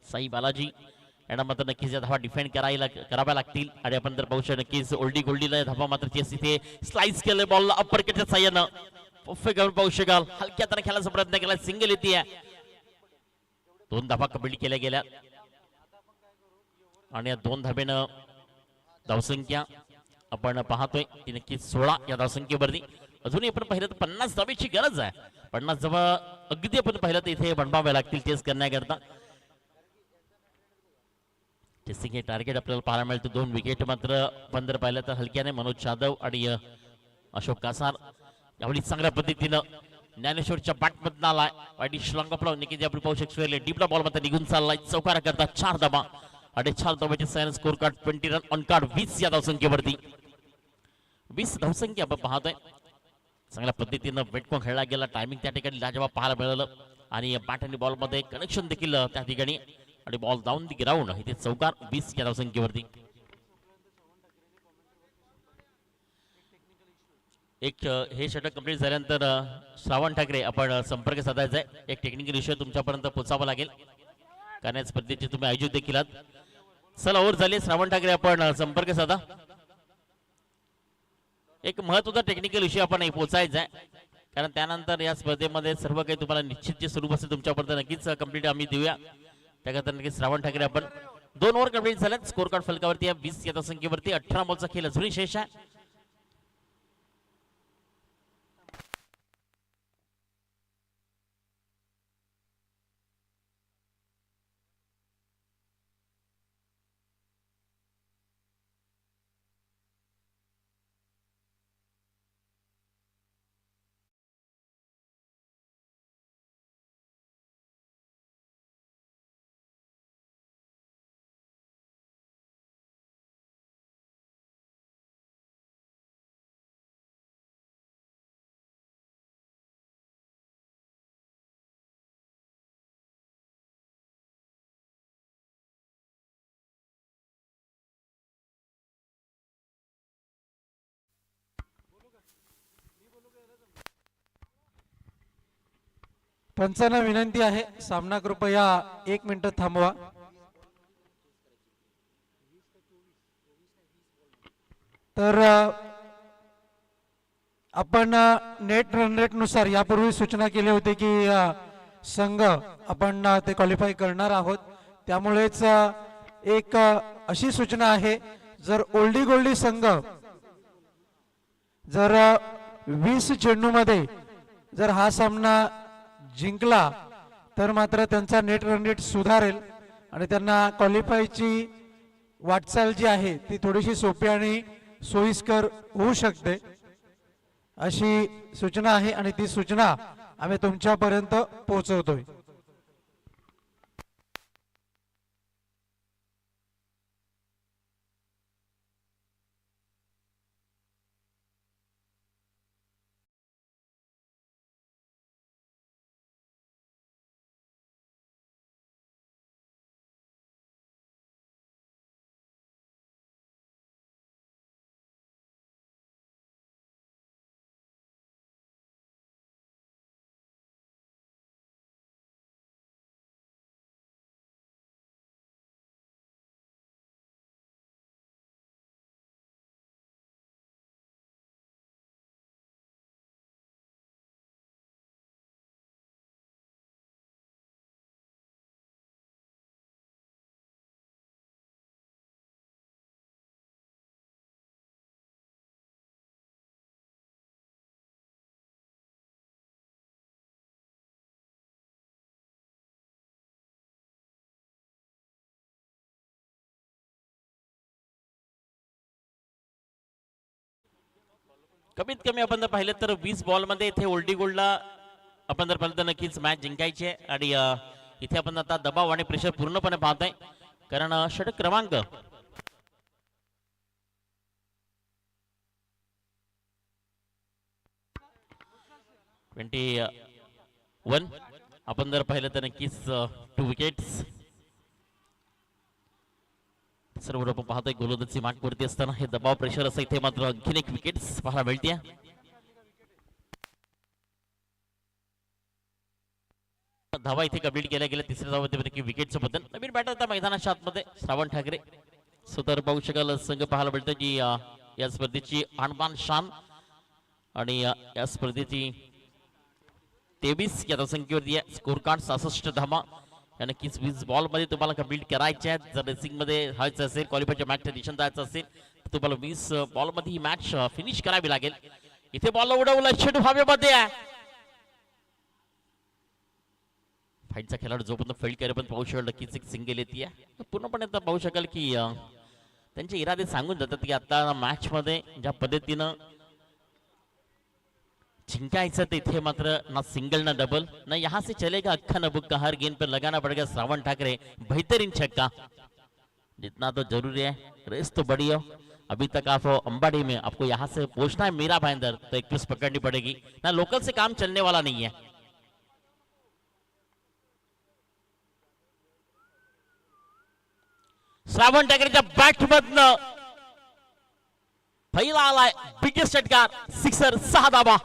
साई बालाजी यांना मात्र नक्कीच या धावा डिफेंड कराव्या लागतील आणि आपण जर पाहू शकतो नक्कीच ओल्डी गोल्डीला धावा मात्र चेस इथे स्लाइस केले बॉल अप्पर कटच्या साह्यानं परफेक्ट घेऊन पाहू शकाल हलक्या तर खेळायचा प्रयत्न केला सिंगल येते 2 धावा कबड्डी केल्या गेल्या आणि या 2 धाब्यानं धावसंख्या आपण पाहतोय ती नक्कीच 16 या धावसंख्येवरती अजूनही आपण पाहिलं तर 50 धावेची गरज आहे. 50 धावा अगदी आपण पाहिलं तर इथे बनवाव्या लागतील चेस करण्याकरता. चेसिंग हे टार्गेट आपल्याला पाहायला मिळतं. 2 विकेट मात्र आपण जर पाहिलं तर हलक्याने मनोज जाधव आणि अशोक कासार यावेळी चांगल्या पद्धतीनं ज्ञानेश्वरच्या बॅटमधून आलाय वाईट श्रीलंका फ्लॉ नक्कीच आपण पाहू शकतो डीपला बॉल मध्ये निघून चाललाय चौकारा करता 4 धावा आणि 4 धावाचे सायन्स score card 20 run on card 20 या धावसंख्येवरती 20 धावसंख्या आपण पाहतोय. चांगल्या पद्धतीनं वेटकोन खेळला गेला टायमिंग त्या ठिकाणी लाजवाब पाहायला मिळालं आणि बॅट आणि बॉल मध्ये कनेक्शन देखील त्या ठिकाणी आणि बॉल डाऊन दी ग्राउंड इथे चौकार 20 या धावसंख्येवरती. एक हे षटक कंप्लीट झाल्यानंतर श्रावण ठाकरे आपण संपर्क साधायचा आहे. एक टेक्निकल इश्यू तुमच्यापर्यंत पोहोचावा लागेल कारण या स्पर्धेचे तुम्ही आयोजित देखील आहात. चला ओव्हर झाले श्रावण ठाकरे आपण संपर्क साधा. एक महत्वाचा टेक्निकल इश्यू आपण पोहोचायचा आहे कारण त्यानंतर या स्पर्धेमध्ये सर्व काही तुम्हाला निश्चित जे स्वरूप असेल तुमच्यापर्यंत नक्कीच कंप्लीट आम्ही देऊया. त्याकरता नक्कीच श्रावण ठाकरे आपण 2 ओव्हर कंप्लीट झाल्यात स्कोर कार्ड फलकावरती 20 या धावसंख्येवरती 18 बॉलचा खेळ अजूनही शेष आहे. पंचांना विनंती आहे सामना कृपया 1 मिनिट थांबवा. तर आपण नेट रन रेट नुसार यापूर्वी सूचना केली होती की संघ आपण ते क्वालिफाय करणार आहोत. त्यामुळेच एक अशी सूचना आहे जर ओल्डी गोल्डी संघ जर 20 चेंडूमध्ये जर हा सामना जिंकला तर मात्र त्यांचा नेट रन रेट सुधारेल आणि त्यांना क्वालिफायची वाटचाल जी आहे ती थोडीशी सोपी आणि सोयीस्कर होऊ शकते अशी सूचना आहे आणि ती सूचना आम्ही तुमच्यापर्यंत पोहोचवतोय. कमीत कमी आपण जर पाहिलं तर 20 बॉल मध्ये इथे ओल्डी गोल्डला आपण जर पाहिलं तर नक्कीच मॅच जिंकायची आहे. आणि इथे आपण आता दबाव आणि प्रेशर पूर्णपणे पाहतोय कारण षटक क्रमांक 21 आपण जर पाहिलं तर नक्कीच 2 विकेट्स सर्व आपण पाहतोय. गोलंदाजी मागवरती असताना हे दबाव प्रेशर असं इथे मात्र आणखीन एक विकेट्स पाहायला मिळते. धावा इथे कंप्लीट केल्या गेल्या तिसऱ्या धावामध्ये विकेटचं बदल. नवीन बॅटर आता मैदानाच्या आतमध्ये श्रावण ठाकरे सुतार पाहू शकाल संघ पाहायला मिळतं की या स्पर्धेची आणबान शान आणि या स्पर्धेची 23 या संख्येवरती आहे. स्कोर कार्ड 66 धावा या नक्कीच 20 बॉल मध्ये तुम्हाला कंप्लीट करायचे आहेत. जर रेसिंग मध्ये व्हायचं असेल क्वालिफायच्या मॅचच्या दिशेने जायचं असेल तर तुम्हाला 20 बॉल मध्ये ही मॅच फिनिश करावी लागेल. इथे बॉल उडवला चेंडू हवेमध्ये आहे. फाईटचा खेळाडू जोपर्यंत फील्ड करेल पण पाहू शकाल नक्कीच एक सिंगल येते. पूर्णपणे आता पाहू शकाल की त्यांचे इरादे सांगून जातात की आता मॅच मध्ये ज्या पद्धतीनं जिंकायचं तर इथे मात्र ना सिंगल ना डबल ना यहाँ से चलेगा अक्खा न बुक्का, हर गेंद पर लगाना पड़ेगा. श्रावण ठाकरे बेहतरीन छक्का जितना तो जरूरी है. रेस तो बड़ी हो. अभी तक आप अंबाड़ी में आपको यहाँ से पहुंचना है मीरा भाईंदर तो एक प्लस पकड़नी पड़ेगी ना. लोकल से काम चलने वाला नहीं है. श्रावण ठाकरेच्या बॅट मधनं पहिला आलाय बिगेस्ट षटकार सिक्सर 6 धावा.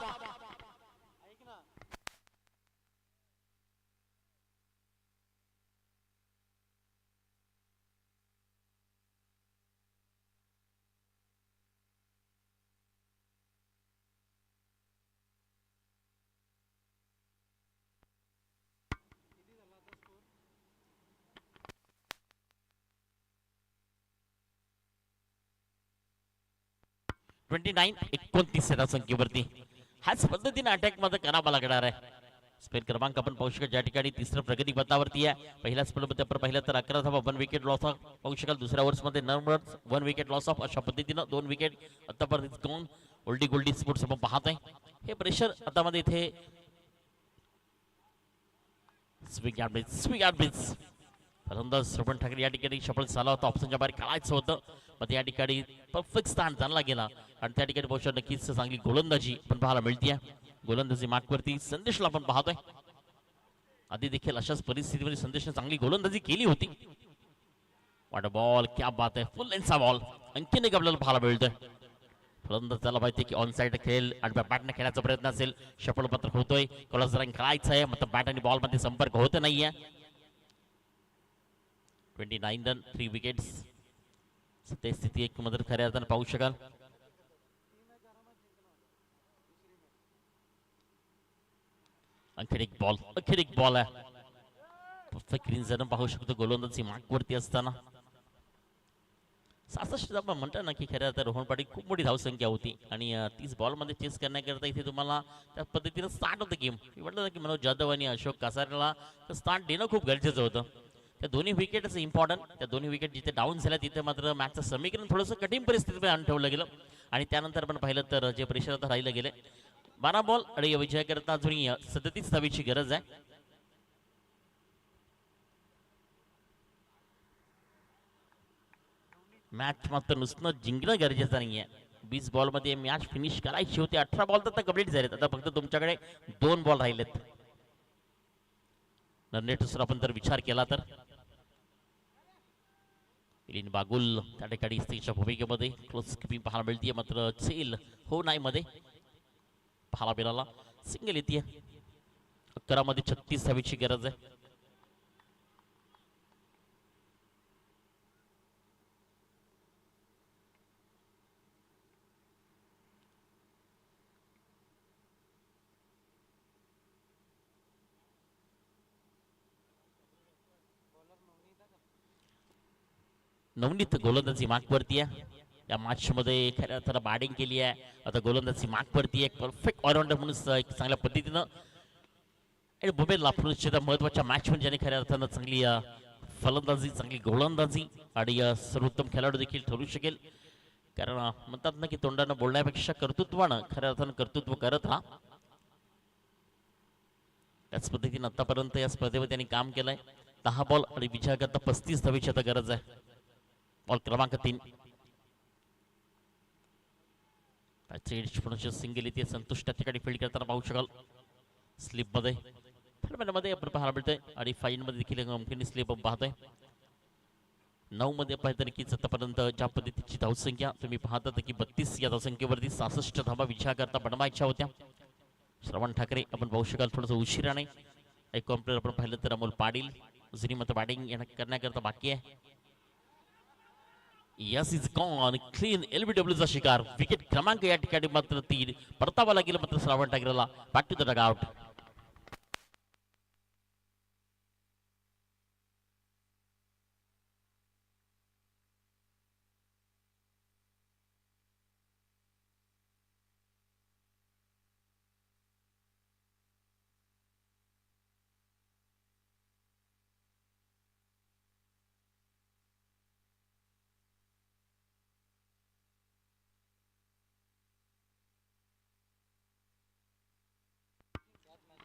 ट्वेंटी 29 या संख्येवरती ह्याच पद्धतीने अटॅक मध्ये करावा लागणार आहे. स्पेन क्रमांक आपण पाहू शकाल ज्या ठिकाणी तिसऱ्या प्रगती पथावरती आहे. पहिल्या स्पर्धेमध्ये आपण पाहिलं तर 11 धावा 1 विकेट लॉस ऑफ पाहू शकाल. दुसऱ्या ओव्हर्स मध्ये 9 रन्स 1 विकेट लॉस ऑफ अशा पद्धतीनं 2 विकेट आतापर्यंत घेऊन ओल्डी गोल्डी स्पोर्ट्स आपण पाहत आहे. हे प्रेशर आता मध्ये इथे स्विंग ब्रिज फलंदाज श्रवण ठाकरे या ठिकाणी सफल झाला होता. ऑप्शनच्या बाहेर काढायचं होतं मग या ठिकाणी परफेक्ट स्थान जाणला गेला आणि त्या ठिकाणी बहुशा नक्कीच चांगली गोलंदाजी पण पाहायला मिळते. गोलंदाजी मार्कवरती संदेशला आपण पाहतोय. आधी देखील अशाच परिस्थितीमध्ये संदेशने चांगली गोलंदाजी केली होती. वॉट अ बॉल, क्या बात आहे. फुल लेन्थचा बॉल आणखीन एक आपल्याला पाहायला मिळतोय. फलंदाज त्याला माहिती की ऑन साइड खेळ आणि बॅटने खेळण्याचा प्रयत्न असेल. शफल मात्र होतोय. कॉलर्स रन खेळायचं आहे मात्र बॅट आणि बॉल मध्ये संपर्क होत नाहीये. 29 रन 3 विकेट्स सध्या स्थिती एक मध्ये खऱ्या अर्थाने पाहू शकाल. आणखी एक बॉल आहे. परफेक्ट ग्रीन झोन पाहू शकतो गोलंदाजी मार्कवरती असताना. 66 आपण म्हणतो ना की खऱ्या अर्थाने रोहन पाटील खूप मोठी धावसंख्या होती आणि 30 बॉल मध्ये चेस करण्याकरता इथे तुम्हाला त्या पद्धतीने स्टार्ट होतं गेम. मी म्हटलं ना की मनोज जाधव आणि अशोक कासारेला स्टार्ट देणं खूप गरजेचं होतं. त्या दोन्ही विकेटच इम्पॉर्टंट. त्या दोन्ही विकेट जिथे डाऊन झाल्या तिथे मात्र मॅचचं समीकरण थोडंसं कठीण परिस्थितीमध्ये आणून ठेवलं गेलं. आणि त्यानंतर आपण पाहिलं तर जे प्रेशर आता राहिलं गेले 12 बॉल आणि विजयाकरता अजूनही 37 धावेची गरज आहे. मॅच मात्र नुसतं जिंकणं गरजेचं नाहीये. 20 बॉल मध्ये मॅच फिनिश करायची होती. 18 बॉल तर कंप्लीट झालेत. आता फक्त तुमच्याकडे 2 बॉल राहिलेत. रनरेटसर आपण जर विचार केला तर मिलिंद बागुल त्या ठिकाणी स्त्रीच्या भूमिकेमध्ये क्लोज किपिंग पाहायला मिळते. मात्र चेल हो नाही मध्ये पाहायला मिळाला. सिंगल येते. 11 मध्ये 36 धावेची गरज आहे. नवनीत गोलंदाजी मागवरती आहे. या मॅच मध्ये खऱ्या अर्थानं बॅटिंग केली आहे. आता गोलंदाजी मागवरती एक परफेक्ट ऑलराऊंडर म्हणून एक चांगल्या पद्धतीनं आणि भूमेल लाफलूच्या महत्वाच्या मॅच म्हणजे ज्याने खऱ्या अर्थानं चांगली फलंदाजी चांगली गोलंदाजी आणि सर्वोत्तम खेळाडू देखील ठरू शकेल. कारण म्हणतात ना की तोंडानं बोलण्यापेक्षा कर्तृत्वानं खऱ्या अर्थानं कर्तृत्व करत राहा. त्याच पद्धतीने आतापर्यंत या स्पर्धेमध्ये त्यांनी काम केलंय. 10 बॉल आणि विजयाकरता 35 धावेची आता गरज आहे. बॉल क्रमांक 3 सिंगल इथे संतोष त्या ठिकाणी फील्ड करताना पाहू शकाल. स्लिप मध्ये मध्ये आपण पाहायला मिळतंय आणि फाईन मध्ये देखील स्लिप पाहतोय. 9 मध्ये पाहिजे नक्कीच आतापर्यंत ज्या पद्धतीची धावसंख्या तुम्ही पाहता की 32 या धावसंख्येवरती 66 धावा विजयाकरता बनवायच्या होत्या. श्रवण ठाकरे आपण पाहू शकाल थोडंसं उशिराने. एक कॉम्प्लेअर आपण पाहिलं तर अमोल पाटील जुनी मत बॅटिंग करण्याकरता बाकी आहे. यस इज गॉन क्लीन एलबीडब्ल्यूचा शिकार. विकेट क्रमांक या ठिकाणी मात्र 3 परतावा लागेल मात्र श्रावण ठाकरेला. Back to the dugout.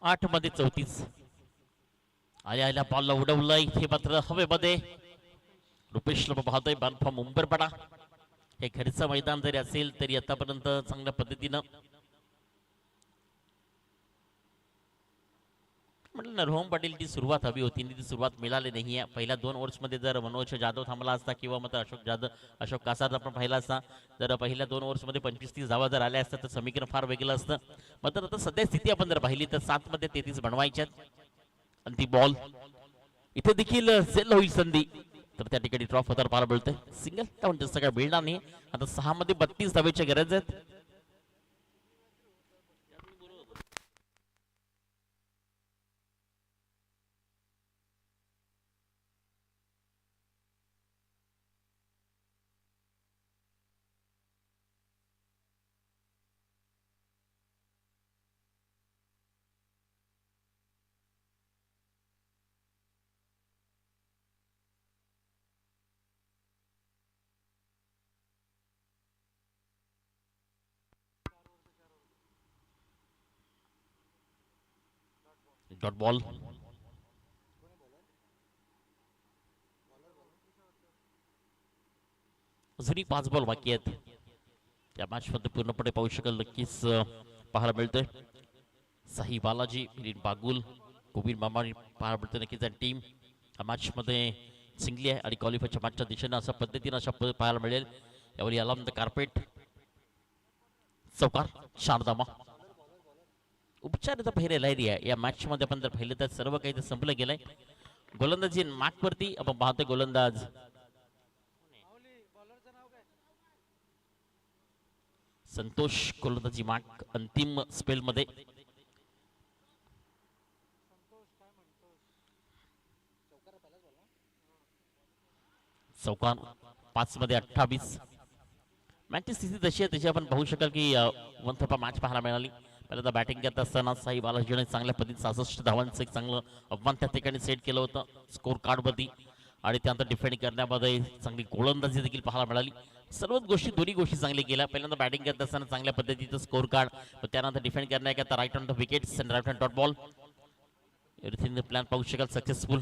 आठ मध्ये 34 आल्या बॉलला उडवलंय. हे मात्र हवेमध्ये रुपेश पाहतोय. बानफा मुंबरपाडा हे घरचं मैदान जरी असेल तरी आतापर्यंत चांगल्या पद्धतीनं म्हटलं ना रोहम पाटील ती सुरुवात हवी होती ती सुरुवात मिळाली नाहीये. पहिल्या 2 ओव्हर्स मध्ये जर मनोज जाधव थांबला असता किंवा मात्र अशोक कासार आपण पाहिला असता तर पहिल्या 2 ओव्हर्स मध्ये 25-30 धावा जर आल्या असतात तर समीकरण फार वेगळं असतं. मात्र आता सध्या स्थिती आपण जर पाहिली तर 7 मध्ये 33 बनवायच्यात. आणि ती बॉल इथे देखील सेल होईल संधी तर त्या ठिकाणी ड्रॉप होताना पाहायला मिळतंय. सिंगल त्यामुळे जास्त काय मिळणार नाही. आता 6 मध्ये 32 धावेची गरज आहेत. डॉट बॉल अजूनही 5 बॉल बाकी आहेत. या मॅच मध्ये पूर्णपणे पाहू शकाल नक्कीच पाहायला मिळतोय. साई बालाजी मिलिंद बागुल कुबीर मामानी पाहायला मिळतोय नक्कीच. टीम या मॅच मध्ये जिंकली आहे आणि क्वालिफायच्या मॅचच्या दिशेने अशा पद्धतीने पाहायला मिळेल. यावेळी अलाम द कार्पेट चौकार शारदामा उपचाराचा पहिला लहरी आहे. या मॅच मध्ये आपण जर पाहिलं तर सर्व काही संपलं गेलंय. गोलंदाजी मार्कवरती आपण पाहतोय गोलंदाज संतोष. गोलंदाजी मार्क अंतिम स्पेल मध्ये चौकार. 5 मध्ये 28. मॅचची स्थिती तशी आहे तशी आपण पाहू शकाल की वन थप्पा मॅच पाहायला मिळाली. पहिल्यांदा बॅटिंग करत असताना साई बालाजीने चांगल्या पद्धतीने 66 धावांचं एक चांगलं आव्हान त्या ठिकाणी सेट केलं होतं स्कोर कार्डवरती आणि त्यानंतर डिफेंड करण्यामध्ये चांगली गोलंदाजी देखील पाहायला मिळाली. सर्वच गोष्टी दोन्ही गोष्टी चांगल्या केल्या. पहिल्यांदा बॅटिंग करत असताना चांगल्या पद्धतीचं स्कोर कार्ड त्यानंतर डिफेंड करण्याकरता right on the wickets and right on dot ball everything plan पाहू शकाल सक्सेसफुल.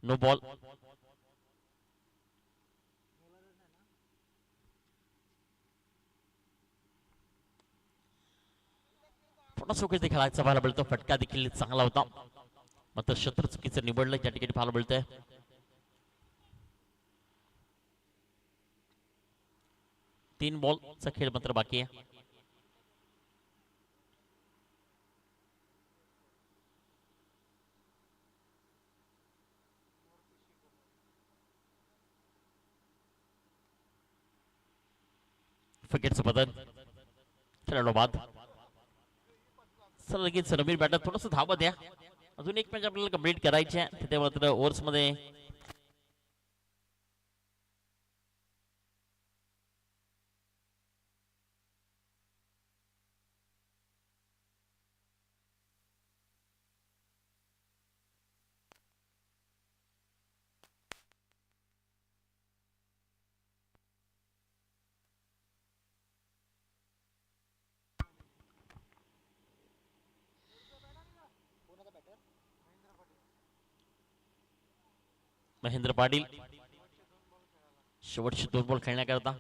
No ball. पुन्हा चुकीचे खेळायचा पाहायला मिळतो. फटका देखील चांगला होता मात्र शत्रू चुकीचं निवडलं त्या ठिकाणी पाहायला मिळतंय. तीन बॉलचा खेळ मात्र बाकी आहे. विकेटचं बदल खेळाडू बाद. सर लगेच नवीन बॅटर थोडस धावा द्या. अजून एक मॅच आपल्याला कंप्लीट करायची आहे. तिथे मात्र ओव्हर्स मध्ये महेंद्र पाटील शेवटचे 2 बॉल खेळण्याकरता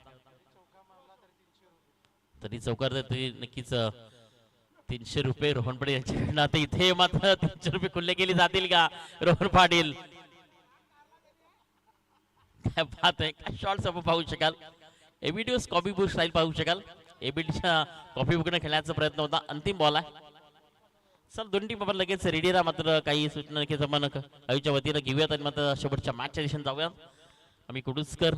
तरी चौकार तरी नक्कीच 300 रुपये रोहन पाटील यांच्याकडनं. आता इथे मात्र 300 रुपये खुल्ले केले जातील का रोहन पाटील? काय बात आहे. काय शॉट्स आपण पाहू शकाल. एबीडीओस कॉपी बुक स्टाईल पाहू शकाल. एबीडीच्या कॉपी बुकने खेळण्याचा प्रयत्न होता. अंतिम बॉल आहे. सर दोन टीम आपण लगेच रेडी राहा. मात्र काही सूचना नक्कीच आपण आईच्या वतीनं घेऊयात आणि मात्र शेवटच्या मॅचच्या दिशेने जाऊयात. आम्ही कुडूसकर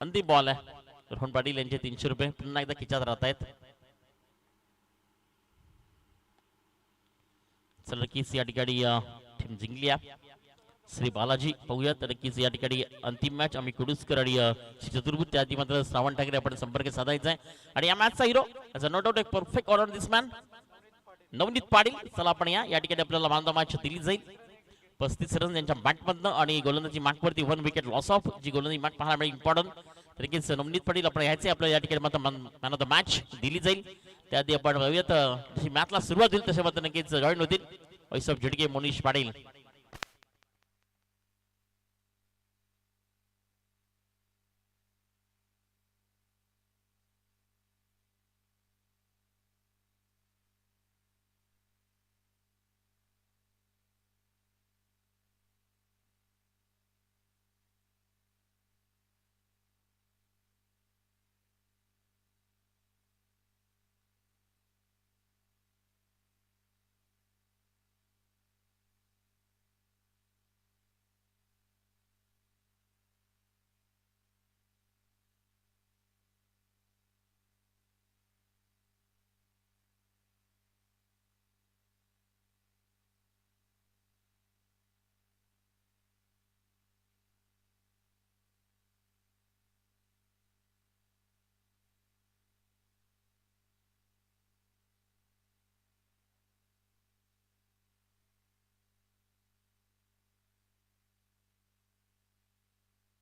अंतिम बॉल आहे. रोहन पाटील यांचे 300 रुपये पुन्हा एकदा खिचात राहत आहेत. चला नक्कीच या ठिकाणी टीम जिंकली आहे. श्री बालाजी पाहूयात नक्कीच या ठिकाणी अंतिम मॅच आम्ही कुडूसकर आणि चतुर्भुज त्याआधी मात्र श्रावण ठाकरे आपण संपर्क साधायचा आहे. आणि या मॅचचा hero as a no doubt एक perfect order this man Navneet Patil. चला आपण या ठिकाणी आपल्याला मान ऑफ मॅच दिली जाईल. 35 रन यांच्या बॅटमधनं आणि गोलंदाजी मार्कवरती 1 विकेट लॉस ऑफ जी गोलंदाजी मार्क पाहायला मिळेल इम्पॉर्टंट नक्कीच नवनीत पाटील आपण यायचे आपल्याला या ठिकाणी मात्र मॅन ऑफ द मॅच दिली जाईल. त्याआधी आपण बघूयात जशी मॅचला सुरुवात होईल तसे मात्र नक्कीच जॉईन होतील वैसव झिडके मोनिश पाटील.